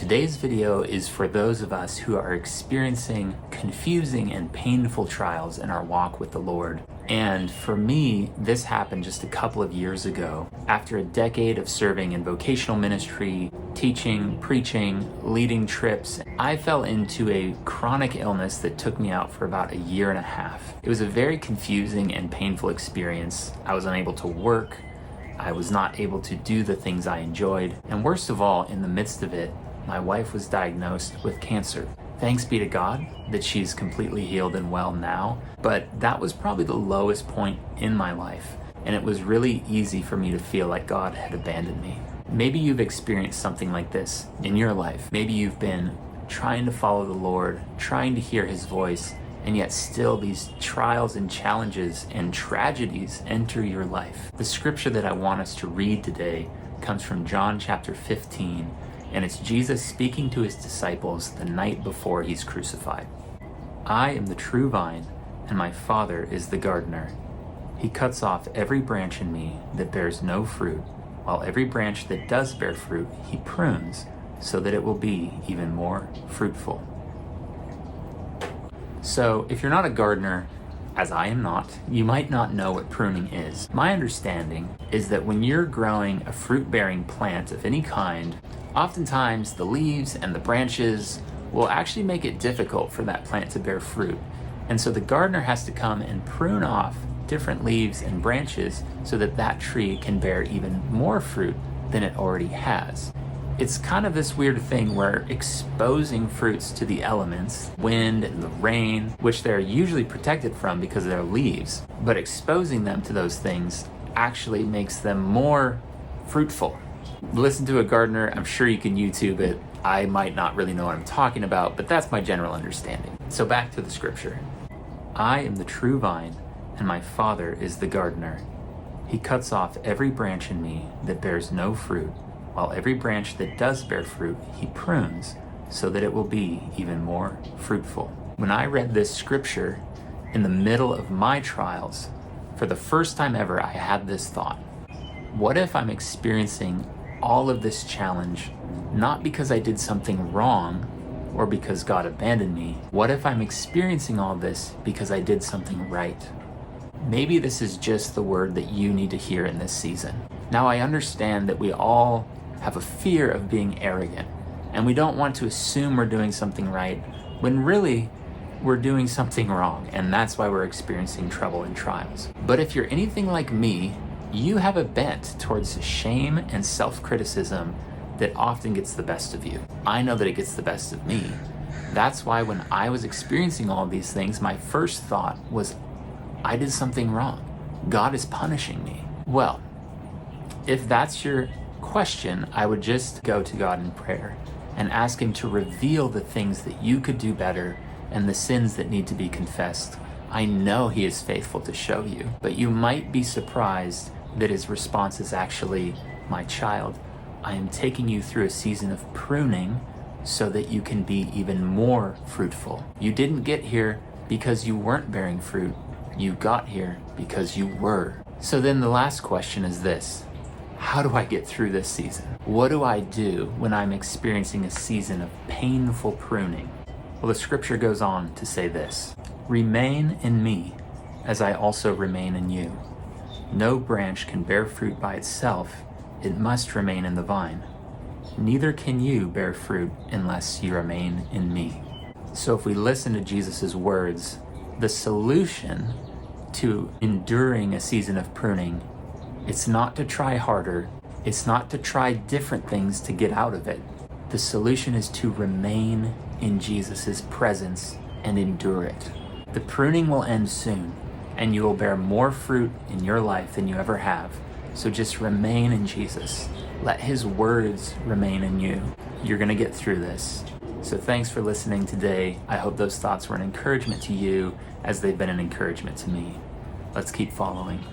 Today's video is for those of us who are experiencing confusing and painful trials in our walk with the Lord. And for me, this happened just a couple of years ago. After a decade of serving in vocational ministry, teaching, preaching, leading trips, I fell into a chronic illness that took me out for about a year and a half. It was a very confusing and painful experience. I was unable to work. I was not able to do the things I enjoyed. And worst of all, in the midst of it, my wife was diagnosed with cancer. Thanks be to God that she's completely healed and well now, but that was probably the lowest point in my life, and it was really easy for me to feel like God had abandoned me. Maybe you've experienced something like this in your life. Maybe you've been trying to follow the Lord, trying to hear His voice, and yet still these trials and challenges and tragedies enter your life. The scripture that I want us to read today comes from John chapter 15, and it's Jesus speaking to His disciples the night before He's crucified. I am the true vine, and my Father is the gardener. He cuts off every branch in me that bears no fruit, while every branch that does bear fruit He prunes, so that it will be even more fruitful. So, if you're not a gardener, as I am not, you might not know what pruning is. My understanding is that when you're growing a fruit-bearing plant of any kind, oftentimes the leaves and the branches will actually make it difficult for that plant to bear fruit. And so the gardener has to come and prune off different leaves and branches so that that tree can bear even more fruit than it already has. It's kind of this weird thing where exposing fruits to the elements, wind and the rain, which they're usually protected from because of their leaves, but exposing them to those things actually makes them more fruitful. Listen to a gardener, I'm sure you can YouTube it. I might not really know what I'm talking about, but that's my general understanding. So back to the scripture. I am the true vine, and my Father is the gardener. He cuts off every branch in me that bears no fruit, while every branch that does bear fruit He prunes, so that it will be even more fruitful. When I read this scripture in the middle of my trials, for the first time ever, I had this thought. What if I'm experiencing all of this challenge, not because I did something wrong or because God abandoned me? What if I'm experiencing all this because I did something right? Maybe this is just the word that you need to hear in this season. Now, I understand that we all have a fear of being arrogant, and we don't want to assume we're doing something right when really we're doing something wrong, and that's why we're experiencing trouble and trials. But if you're anything like me, you have a bent towards shame and self-criticism that often gets the best of you. I know that it gets the best of me. That's why when I was experiencing all of these things, my first thought was, I did something wrong. God is punishing me. Well, if that's your question, I would just go to God in prayer and ask Him to reveal the things that you could do better and the sins that need to be confessed. I know He is faithful to show you, but you might be surprised that His response is actually, my child, I am taking you through a season of pruning so that you can be even more fruitful. You didn't get here because you weren't bearing fruit. You got here because you were. So then the last question is this. How do I get through this season? What do I do when I'm experiencing a season of painful pruning? Well, the scripture goes on to say this. Remain in me, as I also remain in you. No branch can bear fruit by itself. It must remain in the vine. Neither can you bear fruit unless you remain in me. So if we listen to Jesus' words, the solution to enduring a season of pruning, it's not to try harder. It's not to try different things to get out of it. The solution is to remain in Jesus' presence and endure it. The pruning will end soon, and you will bear more fruit in your life than you ever have. So just remain in Jesus. Let His words remain in you. You're going to get through this. So thanks for listening today. I hope those thoughts were an encouragement to you as they've been an encouragement to me. Let's keep following.